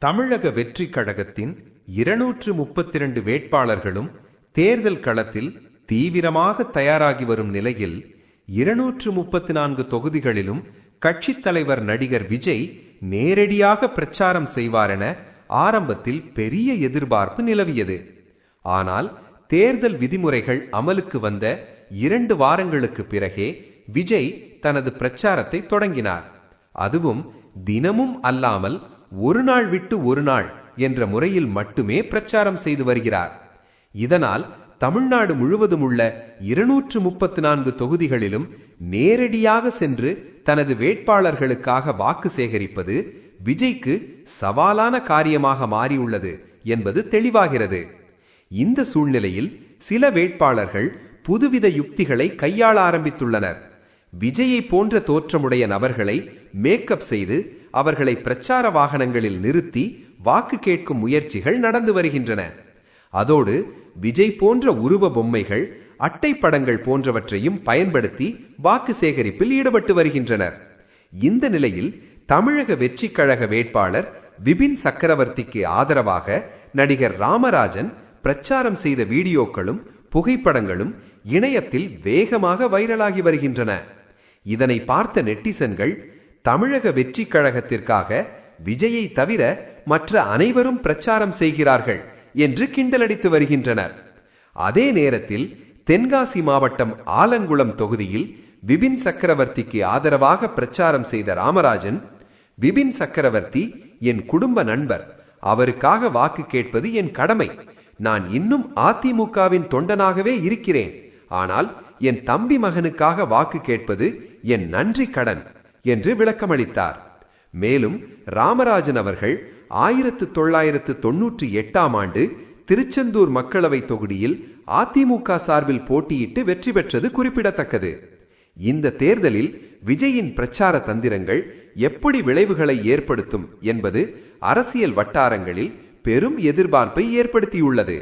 தமிழக வெற்றி கழகத்தின் 232 வேட்பாளர்களும் தேர்தல் களத்தில் தீவிரமாக தயாராகி வரும் நிலையில் 234 தொகுதிகளிலும் கட்சித் தலைவர் நடிகர் விஜய் நேரடியாக பிரச்சாரம் செய்வார் என ஆரம்பத்தில் பெரிய எதிர்பார்ப்பு நிலவியது. ஆனால் தேர்தல் விதிமுறைகள் அமலுக்கு வந்த 2 வாரங்களுக்கு பிறகே விஜய் தனது பிரச்சாரத்தை தொடங்கினார். அதுவும் தினமும் அல்லாமல் ஒரு நாள் விட்டு ஒரு நாள் என்ற முறையில் மட்டுமே பிரச்சாரம் செய்து வருகிறார். இதனால் தமிழ்நாடு முழுவதும் உள்ள 234 தொகுதிகளிலும் நேரடியாக சென்று தனது வேட்பாளர்களுக்காக வாக்கு சேகரிப்பது விஜய்க்கு சவாலான காரியமாக மாறியுள்ளது என்பது தெளிவாகிறது. இந்த சூழ்நிலையில் சில வேட்பாளர்கள் புதுவித யுக்திகளை கையாள ஆரம்பித்துள்ளனர். விஜயை போன்ற தோற்றமுடைய நபர்களை மேக்கப் செய்து அவர்களை பிரச்சார வாகனங்களில் நிறுத்தி வாக்கு கேட்கும் முயற்சிகள் நடந்து வருகின்றன. அதோடு விஜய் போன்ற உருவ பொம்மைகள், அட்டை படங்கள் போன்றவற்றையும் பயன்படுத்தி வாக்கு சேகரிப்பில் ஈடுபட்டு வருகின்றனர். இந்த நிலையில் தமிழக வெற்றி கழக வேட்பாளர் விபின் சக்கரவர்த்திக்கு ஆதரவாக நடிகர் ராமராஜன் பிரச்சாரம் செய்த வீடியோக்களும் புகைப்படங்களும் இணையத்தில் வேகமாக வைரலாகி வருகின்றன. இதனை பார்த்த நெட்டிசன்கள் தமிழக வெற்றி கழகத்திற்காக விஜயை தவிர மற்ற அனைவரும் பிரச்சாரம் செய்கிறார்கள் என்று கிண்டலடித்து வருகின்றனர். அதே நேரத்தில் தென்காசி மாவட்டம் ஆலங்குளம் தொகுதியில் விபின் சக்கரவர்த்திக்கு ஆதரவாக பிரச்சாரம் செய்த ராமராஜன், விபின் சக்கரவர்த்தி என் குடும்ப நண்பர், அவருக்காக வாக்கு கேட்பது என் கடமை. நான் இன்னும் அதிமுகவின் தொண்டனாகவே இருக்கிறேன். ஆனால் என் தம்பி மகனுக்காக வாக்கு கேட்பது என் நன்றி கடன் என்று விளக்கமளித்தார். மேலும் ராமராஜன் அவர்கள் 1998ஆம் ஆண்டு திருச்செந்தூர் மக்களவை தொகுதியில் அதிமுக சார்பில் போட்டியிட்டு வெற்றி பெற்றது குறிப்பிடத்தக்கது. இந்த தேர்தலில் விஜயின் பிரச்சார தந்திரங்கள் எப்படி விளைவுகளை ஏற்படுத்தும் என்பது அரசியல் வட்டாரங்களில் பெரும் எதிர்பார்ப்பை ஏற்படுத்தியுள்ளது.